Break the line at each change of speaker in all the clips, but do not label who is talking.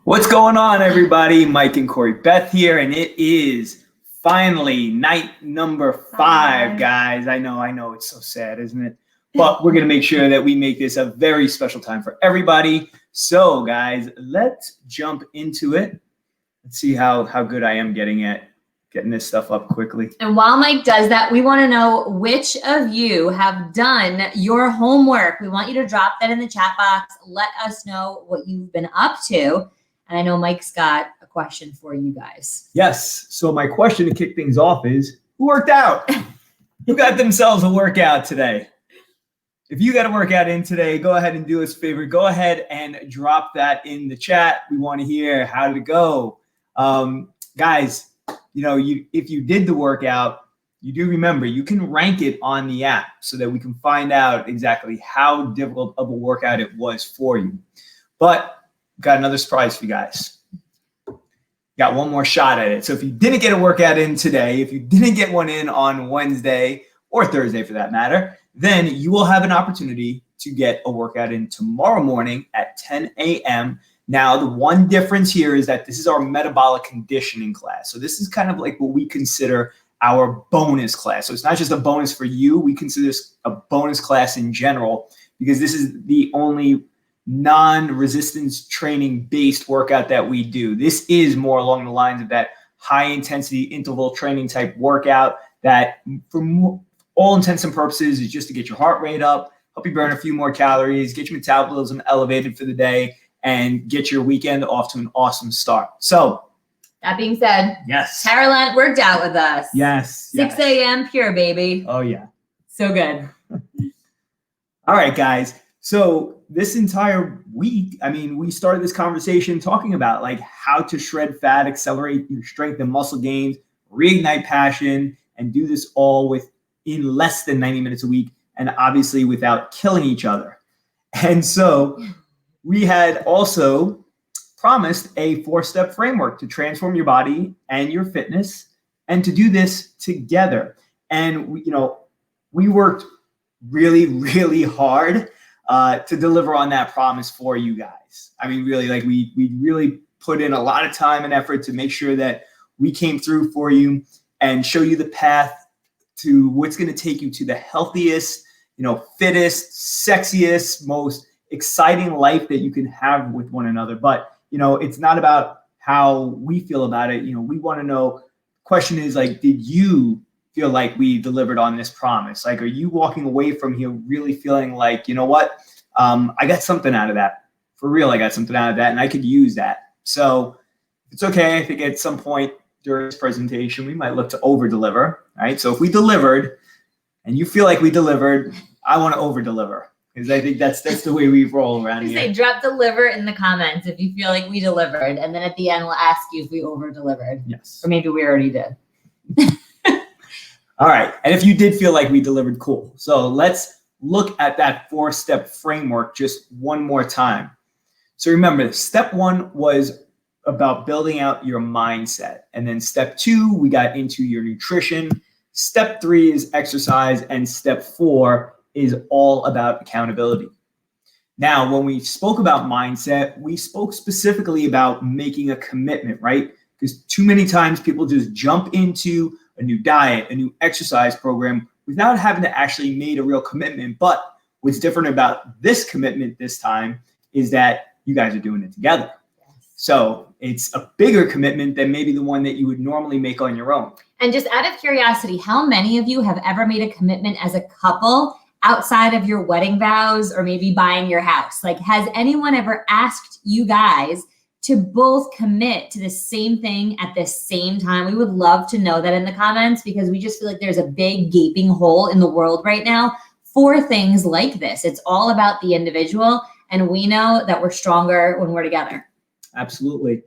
What's going on, everybody? Mike and Corey Beth here, and it is finally night number 5, guys. I know, it's so sad, isn't it? But we're going to make sure that we make this a very special time for everybody. So, guys, let's jump into it. Let's see how good I am getting this stuff up quickly.
And while Mike does that, we want to know which of you have done your homework. We want you to drop that in the chat box. Let us know what you've been up to. And I know Mike's got a question for you guys.
Yes. So my question to kick things off is, who worked out? Who got themselves a workout today? If you got a workout in today, go ahead and do us a favor. Go ahead and drop that in the chat. We want to hear how did it go. Guys, if you did the workout, you do remember you can rank it on the app so that we can find out exactly how difficult of a workout it was for you. But got another surprise for you guys. Got one more shot at it. So if you didn't get a workout in today, if you didn't get one in on Wednesday or Thursday for that matter, then you will have an opportunity to get a workout in tomorrow morning at 10 a.m. Now, the one difference here is that this is our metabolic conditioning class. So this is kind of like what we consider our bonus class. So it's not just a bonus for you. We consider this a bonus class in general because this is the only non-resistance training based workout that we do. This is more along the lines of that high intensity interval training type workout that for all intents and purposes is just to get your heart rate up, help you burn a few more calories, get your metabolism elevated for the day, and get your weekend off to an awesome start. So
that being said,
yes,
Caroline worked out with us.
Yes.
6 a.m. pure, baby.
Oh yeah.
So good.
All right, guys. So this entire week, we started this conversation talking about like how to shred fat, accelerate your strength and muscle gains, reignite passion, and do this all in less than 90 minutes a week, and obviously without killing each other. And so we had also promised a 4-step framework to transform your body and your fitness, and to do this together. And we worked really, really hard to deliver on that promise for you guys. Really, we really put in a lot of time and effort to make sure that we came through for you and show you the path to what's going to take you to the healthiest, fittest, sexiest, most exciting life that you can have with one another. But, it's not about how we feel about it. We want to know, question is like, did you feel like we delivered on this promise? Like, are you walking away from here really feeling like, you know what? I got something out of that. For real, I got something out of that, and I could use that. So it's okay. I think at some point during this presentation, we might look to over-deliver, right? So if we delivered and you feel like we delivered, I want to over-deliver because I think that's the way we roll around here.
Say, drop deliver in the comments if you feel like we delivered, and then at the end we'll ask you if we over-delivered.
Yes.
Or maybe we already did.
All right. And if you did feel like we delivered, cool. So let's look at that 4-step framework just one more time. So remember, step 1 was about building out your mindset. And then step 2, we got into your nutrition. Step 3 is exercise. And step 4 is all about accountability. Now, when we spoke about mindset, we spoke specifically about making a commitment, right? Because too many times people just jump into a new diet, a new exercise program without having to actually make a real commitment. But what's different about this commitment this time is that you guys are doing it together. So it's a bigger commitment than maybe the one that you would normally make on your own.
And just out of curiosity, how many of you have ever made a commitment as a couple outside of your wedding vows or maybe buying your house? Like, has anyone ever asked you guys to both commit to the same thing at the same time? We would love to know that in the comments, because we just feel like there's a big gaping hole in the world right now for things like this. It's all about the individual, and we know that we're stronger when we're together.
Absolutely.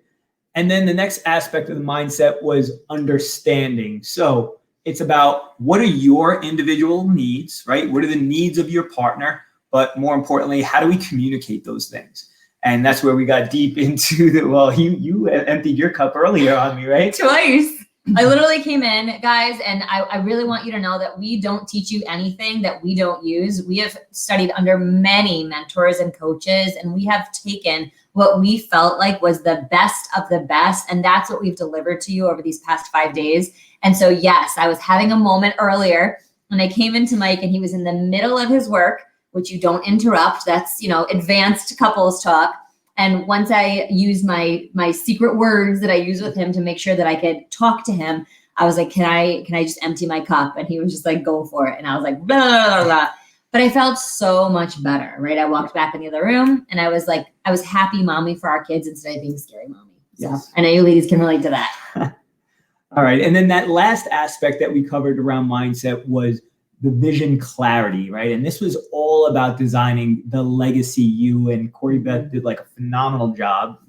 And then the next aspect of the mindset was understanding. So it's about, what are your individual needs, right? What are the needs of your partner? But more importantly, how do we communicate those things? And that's where we got deep into the, well, you emptied your cup earlier on me, right?
Twice. I literally came in, guys, and I really want you to know that we don't teach you anything that we don't use. We have studied under many mentors and coaches, and we have taken what we felt like was the best of the best, and that's what we've delivered to you over these past 5 days. And so, yes, I was having a moment earlier when I came into Mike, and he was in the middle of his work, which you don't interrupt. That's, advanced couples talk. And once I used my secret words that I use with him to make sure that I could talk to him, I was like, can I just empty my cup? And he was just like, go for it. And I was like, blah, blah, blah, blah. But I felt so much better, right? I walked back in the other room and I was happy mommy for our kids instead of being scary mommy. So
Yes.
I know you ladies can relate to that.
All right. And then that last aspect that we covered around mindset was the vision clarity, right? And this was all about designing the legacy you, and Corey Beth did like a phenomenal job.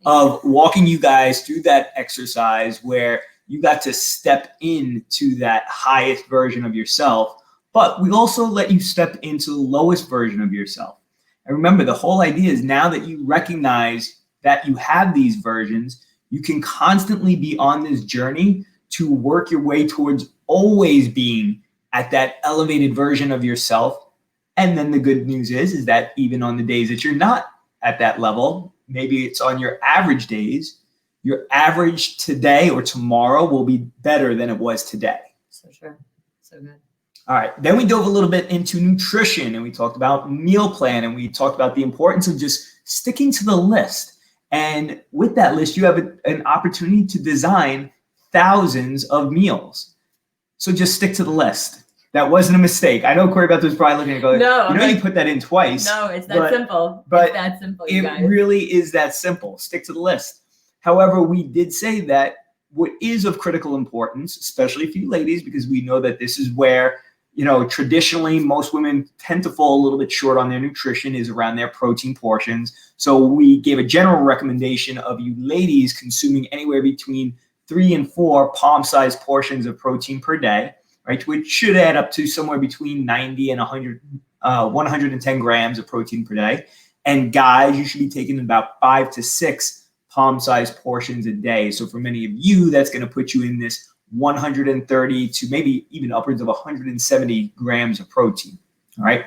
Of walking you guys through that exercise where you got to step into that highest version of yourself, but we also let you step into the lowest version of yourself. And remember, the whole idea is now that you recognize that you have these versions, you can constantly be on this journey to work your way towards always being at that elevated version of yourself. And then the good news is that even on the days that you're not at that level, maybe it's on your average days, your average today or tomorrow will be better than it was today.
So true. So good.
All right. Then we dove a little bit into nutrition, and we talked about meal plan, and we talked about the importance of just sticking to the list. And with that list, you have an opportunity to design thousands of meals. So just stick to the list. That wasn't a mistake. I know Corey Beth was probably looking at going, you put that in twice.
No, it's that simple.
But
it's that simple, you guys.
It really is that simple. Stick to the list. However, we did say that what is of critical importance, especially for you ladies, because we know that this is where, traditionally most women tend to fall a little bit short on their nutrition, is around their protein portions. So we gave a general recommendation of you ladies consuming anywhere between 3 and 4 palm-sized portions of protein per day, right? Which should add up to somewhere between 90 and 110 grams of protein per day. And guys, you should be taking about 5 to 6 palm-sized portions a day. So for many of you, that's going to put you in this 130 to maybe even upwards of 170 grams of protein, all right?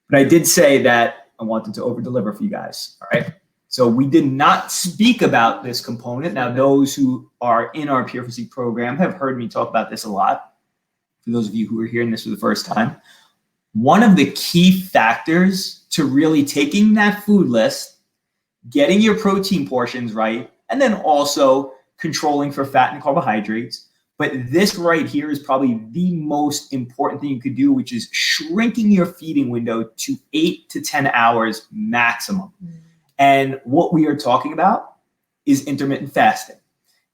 But I did say that I wanted to over-deliver for you guys, all right? So we did not speak about this component. Now, those who are in our Pure Physique program have heard me talk about this a lot. For those of you who are hearing this for the first time, one of the key factors to really taking that food list, getting your protein portions right, and then also controlling for fat and carbohydrates. But this right here is probably the most important thing you could do, which is shrinking your feeding window to 8 to 10 hours maximum. And what we are talking about is intermittent fasting.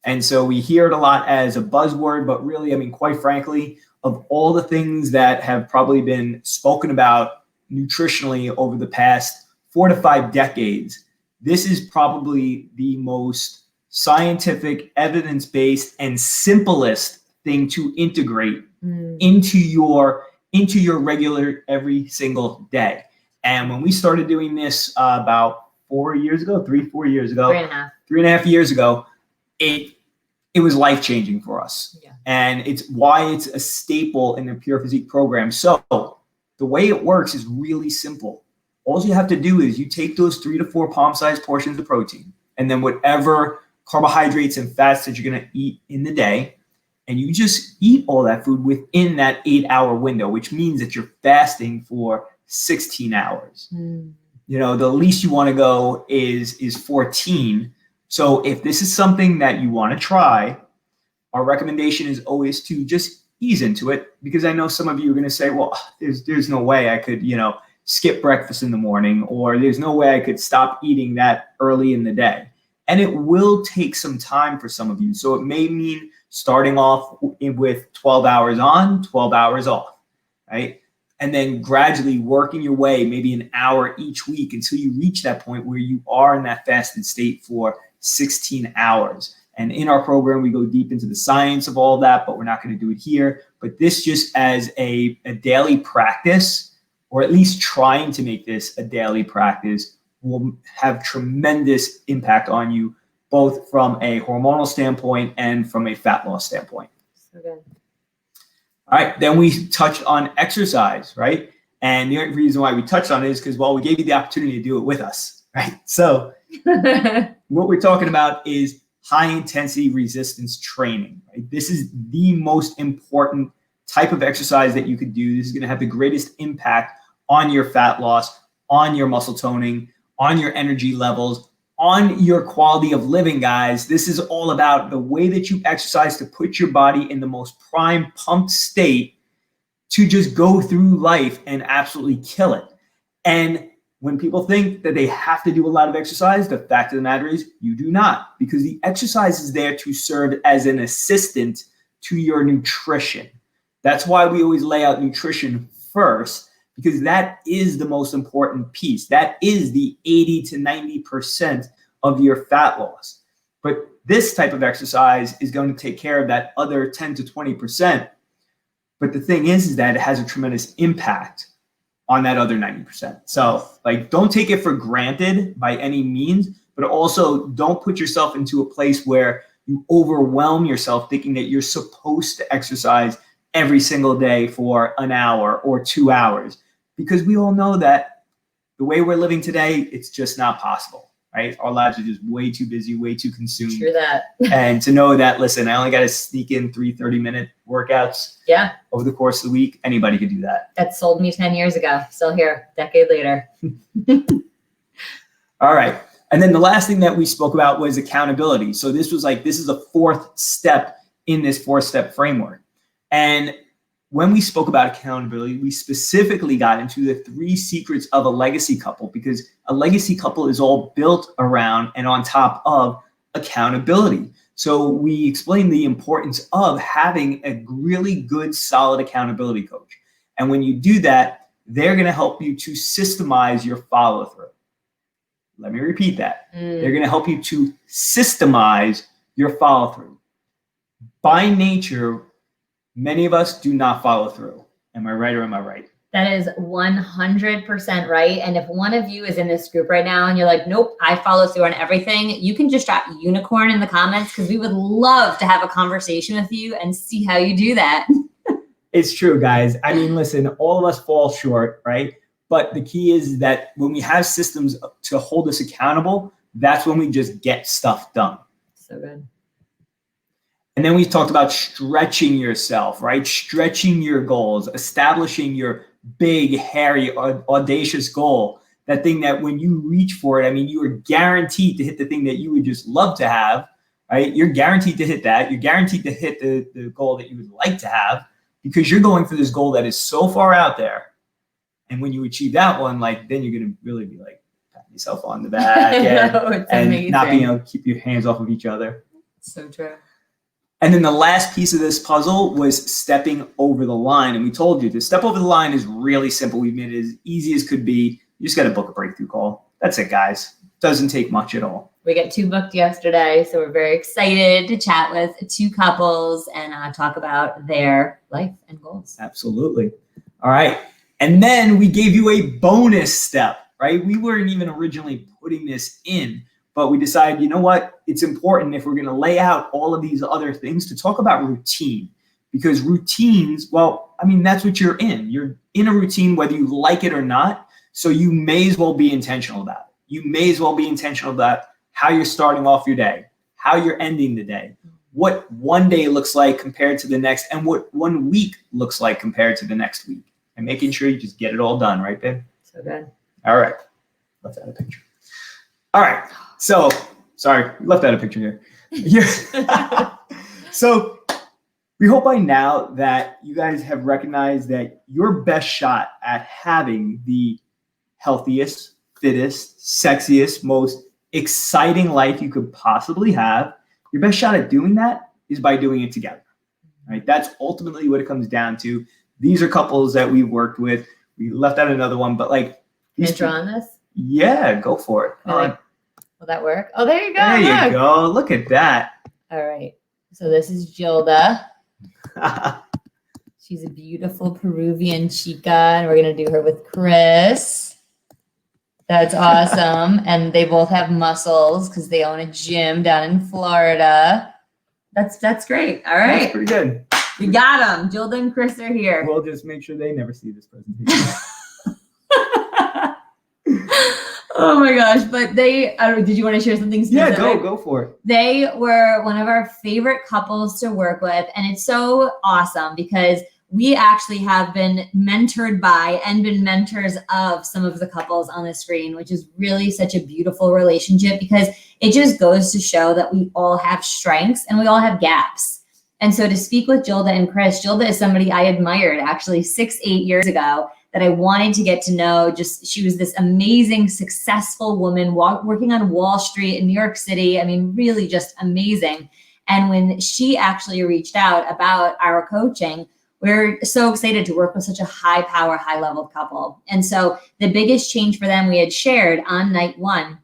And so we hear it a lot as a buzzword, but really, quite frankly, of all the things that have probably been spoken about nutritionally over the past 4 to 5 decades, this is probably the most scientific, evidence-based, and simplest thing to integrate into your regular every single day. And when we started doing this about 4 years ago, 3-4 years ago, 3.5 years ago, it was life-changing for us. Yeah. And it's why it's a staple in the Pure Physique program. So the way it works is really simple. All you have to do is you take those 3 to 4 palm-sized portions of protein, and then whatever carbohydrates and fats that you're going to eat in the day, and you just eat all that food within that 8-hour window, which means that you're fasting for 16 hours. The least you want to go is 14. So if this is something that you want to try, our recommendation is always to just ease into it, because I know some of you are going to say, well, there's no way I could, skip breakfast in the morning, or there's no way I could stop eating that early in the day. And it will take some time for some of you. So it may mean starting off with 12 hours on, 12 hours off, right? And then gradually working your way, maybe an hour each week, until you reach that point where you are in that fasted state for 16 hours. And in our program, we go deep into the science of all that, but we're not going to do it here. But this just as a daily practice, or at least trying to make this a daily practice, will have tremendous impact on you both from a hormonal standpoint and from a fat loss standpoint.
So good.
All right, then we touched on exercise, right? And the reason why we touched on it is because, well, we gave you the opportunity to do it with us, right? So what we're talking about is high intensity resistance training, right? This is the most important type of exercise that you could do. This is going to have the greatest impact on your fat loss, on your muscle toning, on your energy levels, on your quality of living, guys. This is all about the way that you exercise to put your body in the most prime pumped state to just go through life and absolutely kill it. And when people think that they have to do a lot of exercise, the fact of the matter is you do not, because the exercise is there to serve as an assistant to your nutrition. That's why we always lay out nutrition first, because that is the most important piece. That is the 80 to 90% of your fat loss. But this type of exercise is going to take care of that other 10 to 20%. But the thing is that it has a tremendous impact on that other 90%. So like, don't take it for granted by any means, but also don't put yourself into a place where you overwhelm yourself thinking that you're supposed to exercise every single day for an hour or 2 hours, because we all know that the way we're living today, it's just not possible, right? Our lives are just way too busy, way too consumed.
True that.
And to know that, listen, I only got to sneak in 3 30-minute workouts over the course of the week. Anybody could do that.
That sold me 10 years ago. Still here, decade later.
All right. And then the last thing that we spoke about was accountability. So this was like, this is a 4th step in this 4-step framework. And when we spoke about accountability, we specifically got into the 3 secrets of a legacy couple, because a legacy couple is all built around and on top of accountability. So we explained the importance of having a really good, solid accountability coach. And when you do that, they're going to help you to systemize your follow through. Let me repeat that. They're going to help you to systemize your follow through. By nature, many of us do not follow through. Am I right or am I right?
That is 100% right. And if one of you is in this group right now and you're like, nope, I follow through on everything, you can just drop unicorn in the comments, because we would love to have a conversation with you and see how you do that.
It's true, guys. I mean, listen, all of us fall short, right? But the key is that when we have systems to hold us accountable, that's when we just get stuff done.
So good.
And then we talked about stretching yourself, right? Stretching your goals, establishing your big, hairy, audacious goal. That thing that when you reach for it, I mean, you are guaranteed to hit the thing that you would just love to have, right? You're guaranteed to hit that. You're guaranteed to hit the goal that you would like to have, because you're going for this goal that is so far out there. And when you achieve that one, like, then you're going to really be like patting yourself on the back and not being able to keep your hands off of each other.
So true.
And then the last piece of this puzzle was stepping over the line. And we told you to step over the line is really simple. We made it as easy as could be. You just got to book a breakthrough call. That's it, guys. Doesn't take much at all.
We got 2 booked yesterday, so we're very excited to chat with 2 couples and talk about their life and goals.
Absolutely. All right. And then we gave you a bonus step, right? We weren't even originally putting this in, but we decided, you know what? It's important, if we're going to lay out all of these other things, to talk about routine. Because routines, well, I mean, that's what you're in. You're in a routine whether you like it or not. So you may as well be intentional about it. You may as well be intentional about how you're starting off your day, how you're ending the day, what one day looks like compared to the next, and what 1 week looks like compared to the next week. And making sure you just get it all done, right, babe?
So good.
All right. Left out a picture. All right. So, sorry, left out a picture here. So, we hope by now that you guys have recognized that your best shot at having the healthiest, fittest, sexiest, most exciting life you could possibly have, your best shot at doing that is by doing it together. Right? That's ultimately what it comes down to. These are couples that we worked with. We left out another one, but like,
can I draw on this?
Yeah, go for it.
Will that work? Oh, there you go.
There you go. Look at that.
All right. So this is Gilda. She's a beautiful Peruvian chica, and we're gonna do her with Chris. That's awesome. And they both have muscles because they own a gym down in Florida. That's great. All
That's
right.
pretty good.
We got them. Jilda and Chris are here.
We'll just make sure they never see this presentation.
Oh my gosh. But did you want to share something specific?
Yeah, go for it.
They were one of our favorite couples to work with. And it's so awesome because we actually have been mentored by and been mentors of some of the couples on the screen, which is really such a beautiful relationship because it just goes to show that we all have strengths and we all have gaps. And so to speak with Jilda and Chris, Jilda is somebody I admired actually 6-8 years ago that I wanted to get to know. She was this amazing, successful woman working on Wall Street in New York City. I mean, really just amazing. And when she actually reached out about our coaching, we're so excited to work with such a high power, high level couple. And so the biggest change for them we had shared on night one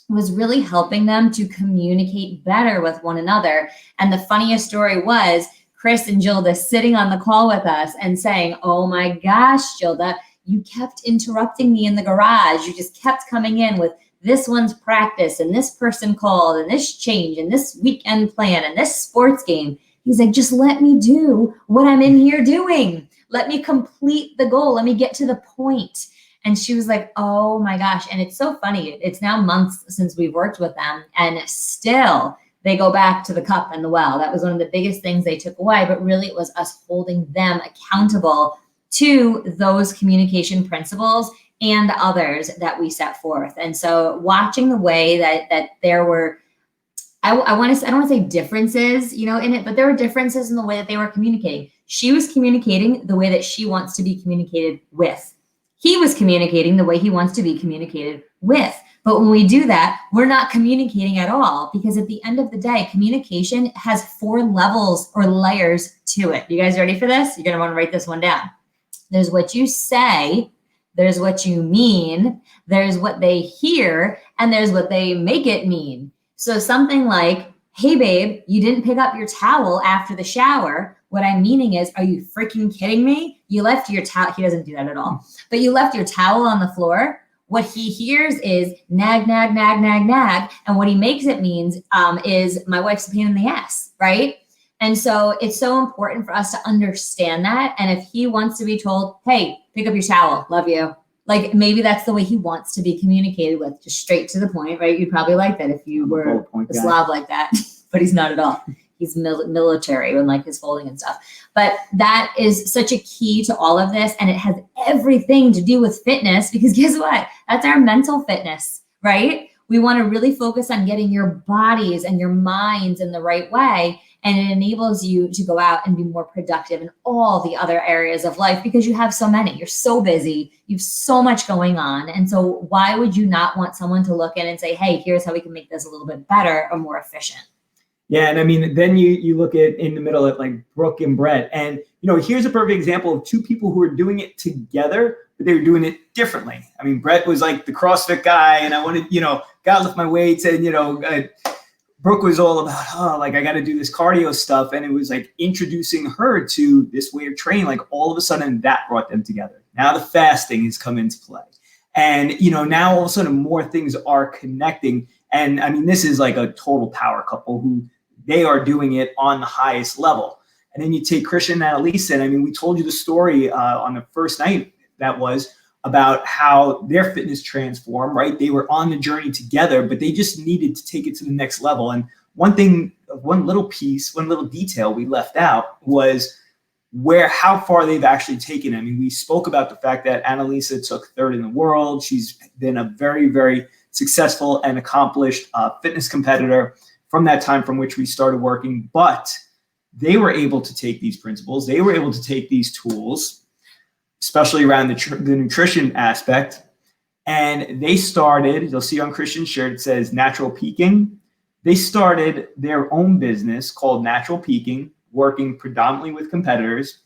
was really helping them to communicate better with one another. And the funniest story was Chris and Jilda sitting on the call with us and saying, oh my gosh, Jilda, you kept interrupting me in the garage. You just kept coming in with this one's practice and this person called and this change and this weekend plan and this sports game. He's like, just let me do what I'm in here doing. Let me complete the goal. Let me get to the point. And she was like, oh my gosh. And it's so funny. It's now months since we've worked with them and still they go back to the cup and the well. That was one of the biggest things they took away, but really it was us holding them accountable to those communication principles and others that we set forth. And so watching the way that there were, I don't want to say differences, in it, but there were differences in the way that they were communicating. She was communicating the way that she wants to be communicated with. He was communicating the way he wants to be communicated with. But when we do that, we're not communicating at all because at the end of the day, communication has 4 levels or layers to it. You guys ready for this? You're going to want to write this one down. There's what you say, there's what you mean, there's what they hear, and there's what they make it mean. So something like, hey, babe, you didn't pick up your towel after the shower. What I'm meaning is, are you freaking kidding me? You left your towel. He doesn't do that at all. But you left your towel on the floor. What he hears is nag, nag, nag, nag, nag. And what he makes it means is my wife's a pain in the ass, right? And so it's so important for us to understand that. And if he wants to be told, hey, pick up your towel, love you. Like maybe that's the way he wants to be communicated with, just straight to the point, right? You'd probably like that if you were a Slav like that, but he's not at all. He's military and like his folding and stuff. But that is such a key to all of this. And it has everything to do with fitness because guess what? That's our mental fitness, right? We want to really focus on getting your bodies and your minds in the right way. And it enables you to go out and be more productive in all the other areas of life because you have so many. You're so busy. You have so much going on. And so why would you not want someone to look in and say, hey, here's how we can make this a little bit better or more efficient?
Yeah, and I mean, then you look at in the middle at like Brooke and Brett. And, here's a perfect example of 2 people who are doing it together, but they were doing it differently. I mean, Brett was like the CrossFit guy and I wanted, gotta lift my weights and, Brooke was all about, I got to do this cardio stuff. And it was like introducing her to this way of training. Like all of a sudden that brought them together. Now the fasting has come into play. And, now all of a sudden more things are connecting. And I mean, this is like a total power couple who they are doing it on the highest level. And then you take Christian and Annalisa. And I mean, we told you the story on the first night that was about how their fitness transformed, right? They were on the journey together, but they just needed to take it to the next level. And one little detail we left out was how far they've actually taken it. I mean, we spoke about the fact that Annalisa took 3rd in the world. She's been a very, very successful and accomplished fitness competitor from that time from which we started working. But they were able to take these principles. They were able to take these tools, especially around the nutrition aspect. And they started, you'll see on Christian's shirt, it says Natural Peaking. They started their own business called Natural Peaking, working predominantly with competitors.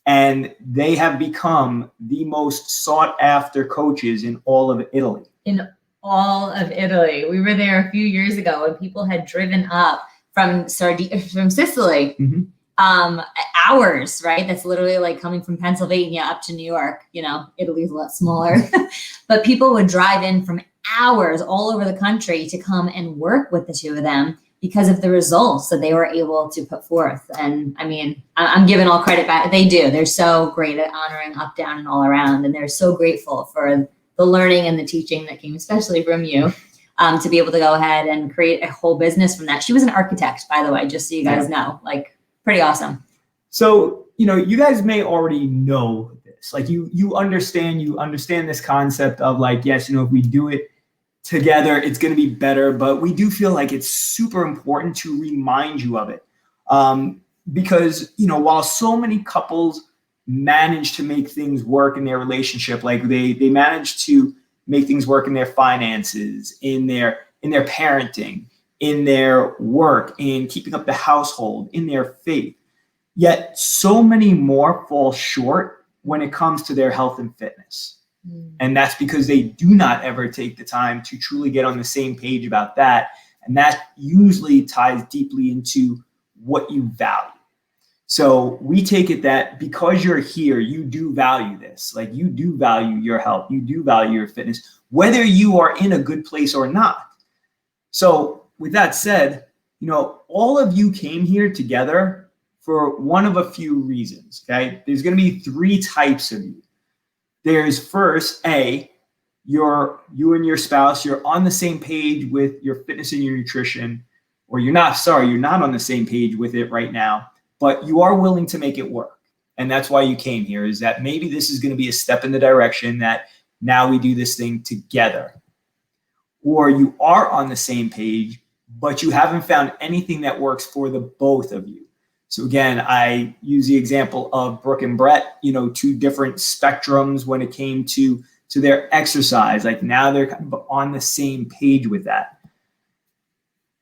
And they have become the most sought after coaches in all of Italy.
In all of Italy. We were there a few years ago and people had driven up from Sicily.
Mm-hmm.
hours, right? That's literally like coming from Pennsylvania up to New York. Italy's a lot smaller, but people would drive in from hours all over the country to come and work with the two of them because of the results that they were able to put forth. And I mean, I'm giving all credit back. They do. They're so great at honoring up, down, and all around. And they're so grateful for the learning and the teaching that came, especially from you, to be able to go ahead and create a whole business from that. She was an architect, by the way, just so you guys know, like pretty awesome.
So, you guys may already know this, like you understand this concept of like, yes, if we do it together, it's going to be better, but we do feel like it's super important to remind you of it. Because, while so many couples manage to make things work in their relationship, like they manage to make things work in their finances, in their parenting, in their work, in keeping up the household, in their faith, yet so many more fall short when it comes to their health and fitness. And that's because they do not ever take the time to truly get on the same page about that. And that usually ties deeply into what you value. So we take it that because you're here, you do value this. Like you do value your health. You do value your fitness, whether you are in a good place or not. So with that said, all of you came here together for one of a few reasons, okay? There's going to be 3 types of you. There's first, you and your spouse, you're on the same page with your fitness and your nutrition, or you're not on the same page with it right now, but you are willing to make it work. And that's why you came here, is that maybe this is going to be a step in the direction that now we do this thing together. Or you are on the same page, but you haven't found anything that works for the both of you. So again, I use the example of Brooke and Brett, 2 different spectrums when it came to their exercise. Like now they're kind of on the same page with that.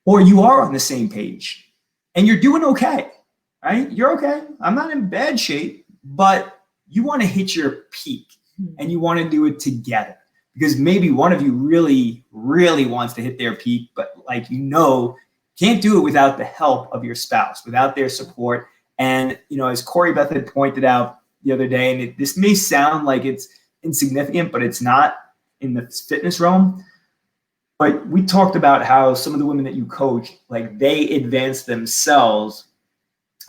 Or you are on the same page and you're doing okay, right? You're okay. I'm not in bad shape, but you want to hit your peak and you want to do it together because maybe one of you really, really wants to hit their peak, but can't do it without the help of your spouse, without their support. And, as Corey Beth had pointed out the other day, and this may sound like it's insignificant, but it's not in the fitness realm. But we talked about how some of the women that you coach, like they advanced themselves,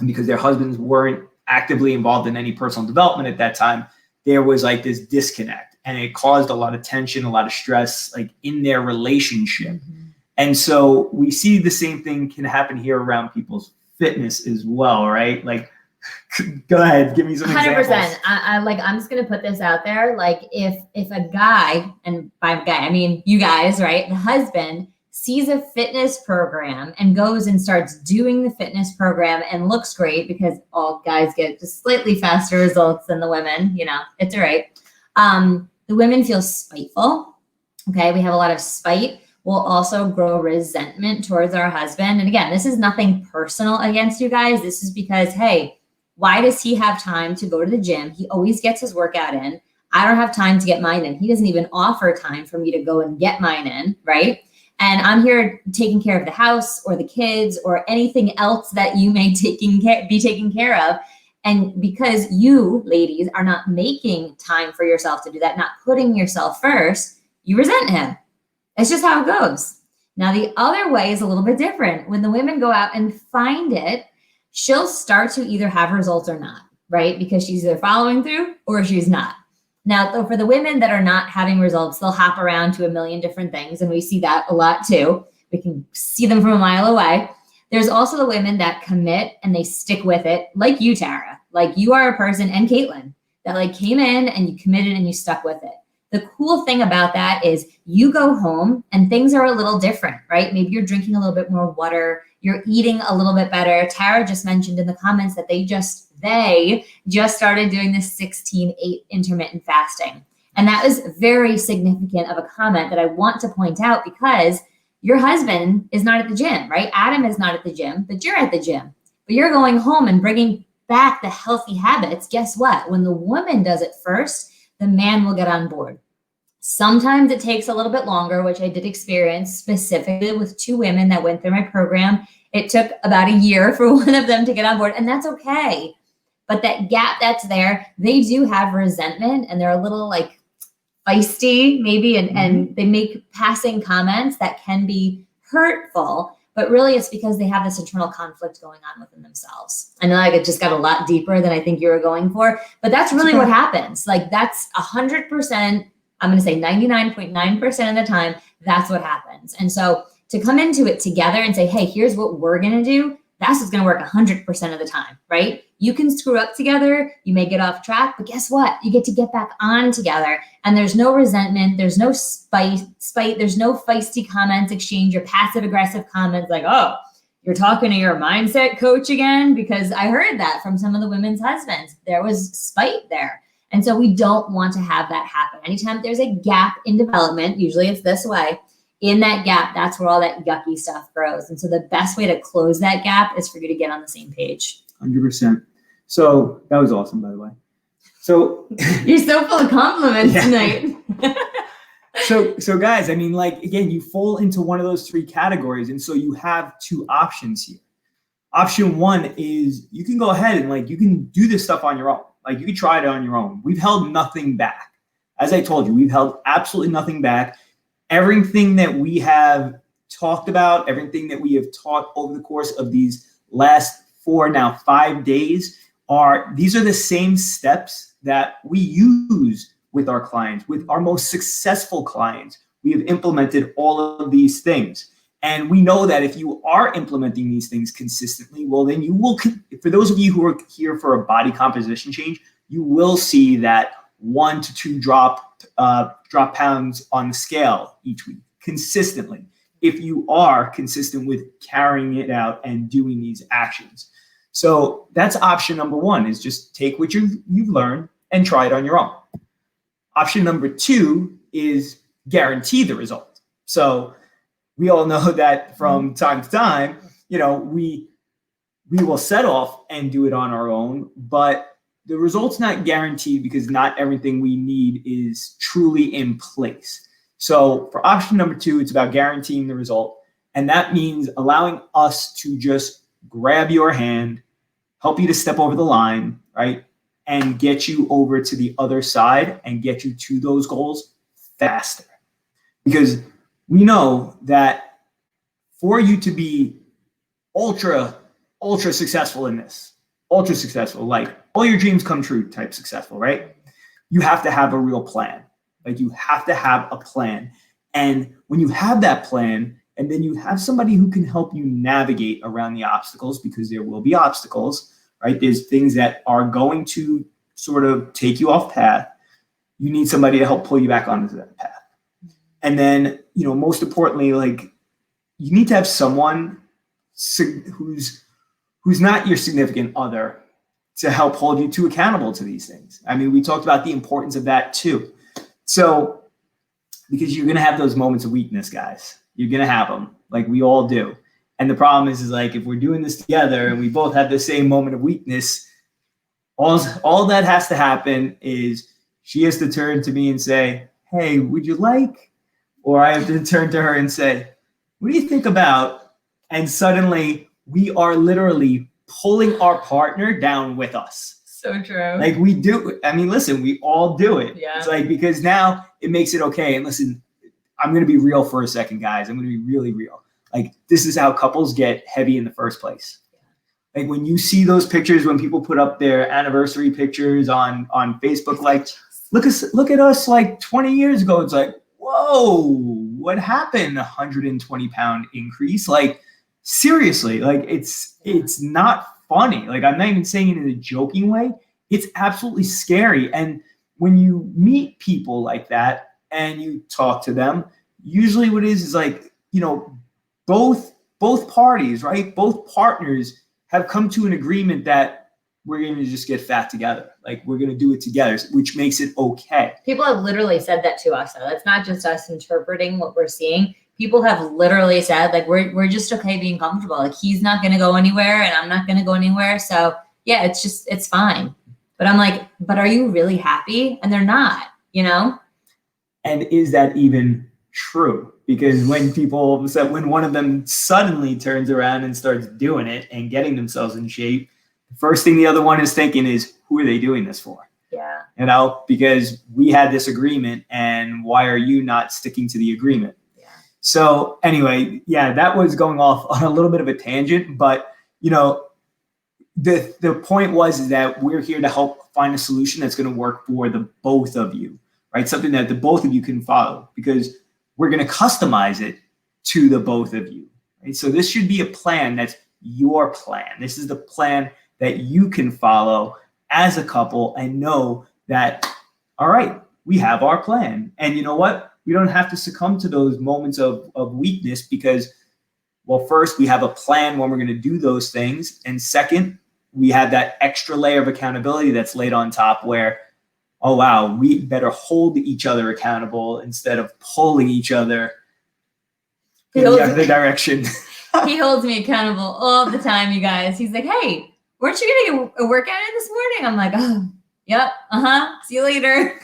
and because their husbands weren't actively involved in any personal development at that time, there was like this disconnect, and it caused a lot of tension, a lot of stress, like in their relationship. Mm-hmm. And so we see the same thing can happen here around people's fitness as well, right? Like, go ahead, give me some 100%.
Examples. I'm just gonna put this out there. Like, if a guy, and by guy I mean you guys, right? The husband sees a fitness program and goes and starts doing the fitness program and looks great because all guys get just slightly faster results than the women. It's all right. The women feel spiteful. Okay, we have a lot of spite. We'll also grow resentment towards our husband. And again, this is nothing personal against you guys. This is because, hey, why does he have time to go to the gym? He always gets his workout in. I don't have time to get mine in. He doesn't even offer time for me to go and get mine in, right? And I'm here taking care of the house or the kids or anything else that you may be taking care of. And because you ladies are not making time for yourself to do that, not putting yourself first, you resent him. It's just how it goes. Now, the other way is a little bit different. When the women go out and find it, she'll start to either have results or not, right? Because she's either following through or she's not. Now, for the women that are not having results, they'll hop around to a million different things. And we see that a lot too. We can see them from a mile away. There's also the women that commit and they stick with it, like you, Tara. Like you are a person, and Caitlin, that like came in and you committed and you stuck with it. The cool thing about that is you go home and things are a little different, right? Maybe you're drinking a little bit more water. You're eating a little bit better. Tara just mentioned in the comments that they just started doing this 16/8 intermittent fasting. And that was very significant of a comment that I want to point out because your husband is not at the gym, right? Adam is not at the gym, but you're at the gym. But you're going home and bringing back the healthy habits. Guess what? When the woman does it first, the man will get on board. Sometimes it takes a little bit longer, which I did experience specifically with 2 women that went through my program. It took about a year for one of them to get on board, and that's okay. But that gap that's there, they do have resentment and they're a little like feisty maybe, and they make passing comments that can be hurtful, but really it's because they have this internal conflict going on within themselves. I know like it just got a lot deeper than I think you were going for, but that's really what happens. Like that's 100%, I'm going to say 99.9% of the time, that's what happens. And so to come into it together and say, hey, here's what we're going to do, that's what's going to work 100% of the time, right? You can screw up together, you may get off track, but guess what? You get to get back on together, and there's no resentment, there's no spite, there's no feisty comments exchange or passive aggressive comments like, oh, you're talking to your mindset coach again? Because I heard that from some of the women's husbands. There was spite there. And so we don't want to have that happen. Anytime there's a gap in development, usually it's this way, in that gap, that's where all that yucky stuff grows. And so the best way to close that gap is for you to get on the same page.
100%. So that was awesome, by the way. So
you're so full of compliments tonight.
So guys, I mean, like, again, you fall into one of those 3 categories. And so you have 2 options here. Option 1 is you can go ahead and like, you can do this stuff on your own. Like you can try it on your own. We've held nothing back. As I told you, we've held absolutely nothing back. Everything that we have talked about, everything that we have taught over the course of these last 4, now 5 days these are the same steps that we use with our clients, with our most successful clients. We have implemented all of these things. And we know that if you are implementing these things consistently, well, then you will, for those of you who are here for a body composition change, you will see that 1 to 2 drop pounds on the scale each week consistently, if you are consistent with carrying it out and doing these actions. So that's option number 1, is just take what you've learned and try it on your own. Option number 2 is guarantee the result. So we all know that from time to time, we will set off and do it on our own, but the result's not guaranteed because not everything we need is truly in place. So for option number 2, it's about guaranteeing the result. And that means allowing us to just grab your hand, help you to step over the line, right? And get you over to the other side and get you to those goals faster. Because we know that for you to be ultra successful in this, ultra successful, like all your dreams come true type successful, right? You have to have a real plan. Like you have to have a plan. And when you have that plan, and then you have somebody who can help you navigate around the obstacles, because there will be obstacles, right? There's things that are going to sort of take you off path. You need somebody to help pull you back onto that path. And then, most importantly, like you need to have someone who's not your significant other to help hold you to accountable to these things. I mean, we talked about the importance of that too. So, because you're going to have those moments of weakness, guys. You're going to have them, like we all do. And the problem is like, if we're doing this together and we both have the same moment of weakness, all that has to happen is she has to turn to me and say, hey, would you like? Or I have to turn to her and say, what do you think about? And suddenly we are literally pulling our partner down with us.
So true.
Like we do. I mean, listen, we all do it.
Yeah.
It's like, because now it makes it okay. And listen, I'm going to be real for a second, guys. I'm going to be really real. Like, this is how couples get heavy in the first place. Like when you see those pictures, when people put up their anniversary pictures on Facebook, like, look at us like 20 years ago. It's like, whoa, what happened? 120-pound increase. Like, seriously, like it's not funny. Like, I'm not even saying it in a joking way. It's absolutely scary. And when you meet people like that and you talk to them, usually what it is like, both parties, right? Both partners have come to an agreement that we're going to just get fat together. Like, we're going to do it together, which makes it okay.
People have literally said that to us, though. That's not just us interpreting what we're seeing. People have literally said, like, we're just okay being comfortable. Like, he's not going to go anywhere and I'm not going to go anywhere. So yeah, it's fine. But I'm like, but are you really happy? And they're not,
And is that even true? Because when one of them suddenly turns around and starts doing it and getting themselves in shape, the first thing the other one is thinking is, who are they doing this for?
Yeah.
Because we had this agreement, and why are you not sticking to the agreement?
Yeah.
So anyway, that was going off on a little bit of a tangent, but the point was that we're here to help find a solution that's going to work for the both of you, right? Something that the both of you can follow, because we're going to customize it to the both of you, right? So this should be a plan that's your plan. This is the plan that you can follow as a couple and know that, all right, we have our plan. And you know what? We don't have to succumb to those moments of weakness because, well, first, we have a plan when we're going to do those things. And second, we have that extra layer of accountability that's laid on top where, oh, wow, we better hold each other accountable instead of pulling each other in the other direction.
He holds me accountable all the time, you guys. He's like, hey, weren't you going to get a workout in this morning? I'm like, oh, yep, see you later.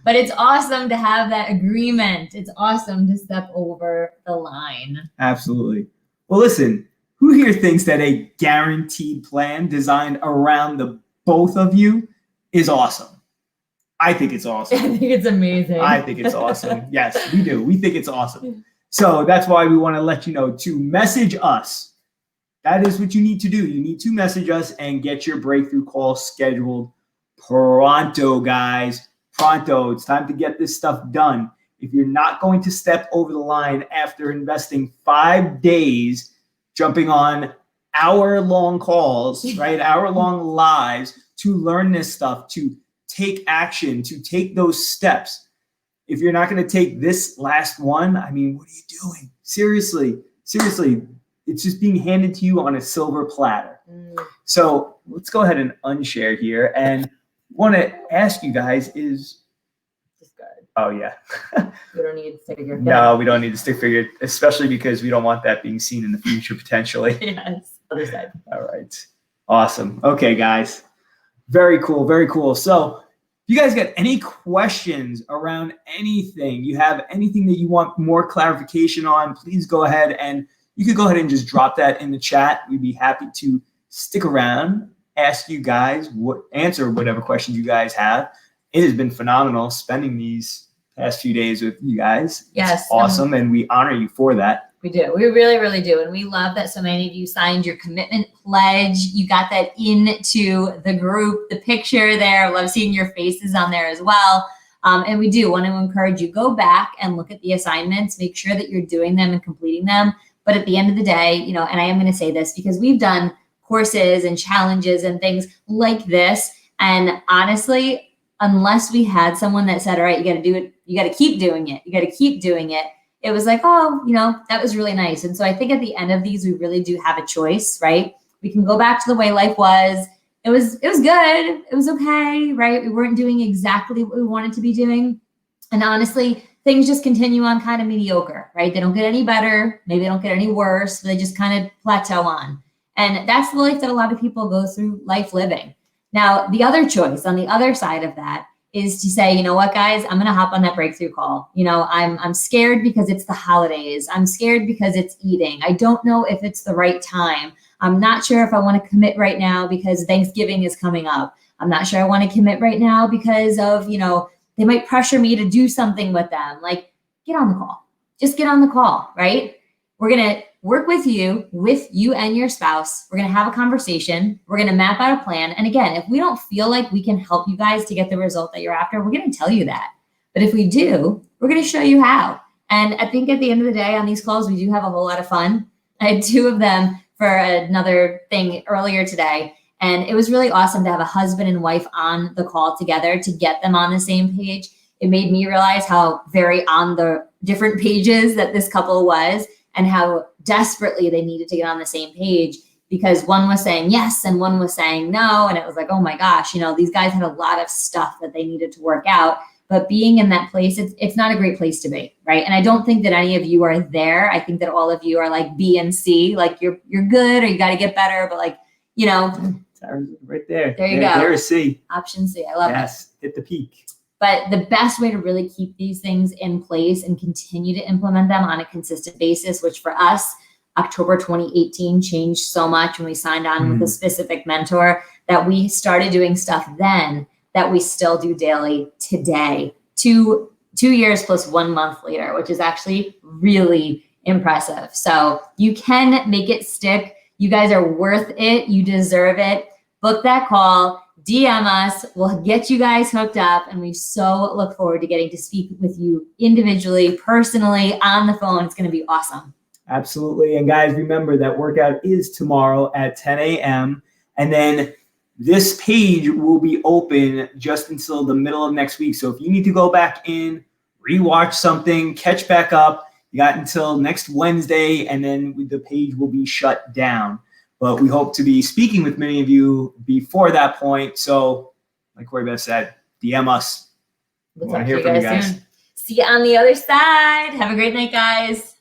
But it's awesome to have that agreement. It's awesome to step over the line.
Absolutely. Well, listen, who here thinks that a guaranteed plan designed around the both of you is awesome? I think it's awesome.
I think it's amazing.
I think it's awesome. Yes, we do. We think it's awesome. So that's why we want to let you know to message us. That is what you need to do. You need to message us and get your breakthrough call scheduled pronto, guys. Pronto. It's time to get this stuff done. If you're not going to step over the line after investing 5 days jumping on hour-long calls, right? Hour-long lives to learn this stuff, to take action, to take those steps. If you're not going to take this last one, I mean, what are you doing? Seriously, it's just being handed to you on a silver platter. So let's go ahead and unshare here. And want to ask you guys is, oh yeah.
We don't need a stick figure.
No, we don't need a stick figure, especially because we don't want that being seen in the future potentially.
Yes, other side.
All right. Awesome. Okay, guys. Very cool. Very cool. So if you guys got any questions around anything, you have anything that you want more clarification on, please go ahead and you could go ahead and just drop that in the chat. We'd be happy to stick around, ask you guys, answer whatever questions you guys have. It has been phenomenal spending these past few days with you guys.
Yes.
It's awesome. And we honor you for that.
We do. We really, really do. And we love that so many of you signed your commitment pledge. You got that into the group, the picture there. I love seeing your faces on there as well. And we do want to encourage you, go back and look at the assignments, make sure that you're doing them and completing them. But at the end of the day, and I am going to say this because we've done courses and challenges and things like this. And honestly, unless we had someone that said, all right, you got to do it. You got to keep doing it. You got to keep doing it. It was like, oh, that was really nice. And so I think at the end of these, we really do have a choice, right? We can go back to the way life was. It was good. It was okay, right? We weren't doing exactly what we wanted to be doing. And honestly, things just continue on kind of mediocre, right? They don't get any better. Maybe they don't get any worse. They just kind of plateau on. And that's the life that a lot of people go through life living. Now, the other choice on the other side of that is to say, you know what, guys, I'm going to hop on that breakthrough call. I'm scared because it's the holidays. I'm scared because it's eating. I don't know if it's the right time. I'm not sure if I want to commit right now because Thanksgiving is coming up. I'm not sure I want to commit right now because of, they might pressure me to do something with them. Like, get on the call. Just get on the call, right? We're going to work with you and your spouse. We're going to have a conversation. We're going to map out a plan. And again, if we don't feel like we can help you guys to get the result that you're after, we're going to tell you that. But if we do, we're going to show you how. And I think at the end of the day on these calls, we do have a whole lot of fun. I had 2 of them for another thing earlier today. And it was really awesome to have a husband and wife on the call together to get them on the same page. It made me realize how very on the different pages that this couple was and how desperately they needed to get on the same page because one was saying yes and one was saying no. And it was like, oh my gosh, these guys had a lot of stuff that they needed to work out. But being in that place, it's not a great place to be, right? And I don't think that any of you are there. I think that all of you are like B and C, like you're good or you got to get better, but like,
Right there.
There you go.
There's C.
Option C. I love it.
Yes, hit the peak.
But the best way to really keep these things in place and continue to implement them on a consistent basis, which for us, October 2018 changed so much when we signed on with a specific mentor that we started doing stuff then that we still do daily today, 2 years plus 1 month later, which is actually really impressive. So you can make it stick. You guys are worth it. You deserve it. Book that call, DM us. We'll get you guys hooked up. And we so look forward to getting to speak with you individually, personally, on the phone. It's going to be awesome.
Absolutely. And guys, remember that workout is tomorrow at 10 a.m. And then this page will be open just until the middle of next week. So if you need to go back in, rewatch something, catch back up, you got until next Wednesday, and then the page will be shut down. But we hope to be speaking with many of you before that point. So like Corey Beth said, DM us.
We'll
We want
talk
to hear
to
from
you
you
guys
guys.
soon. See you on the other side. Have a great night, guys.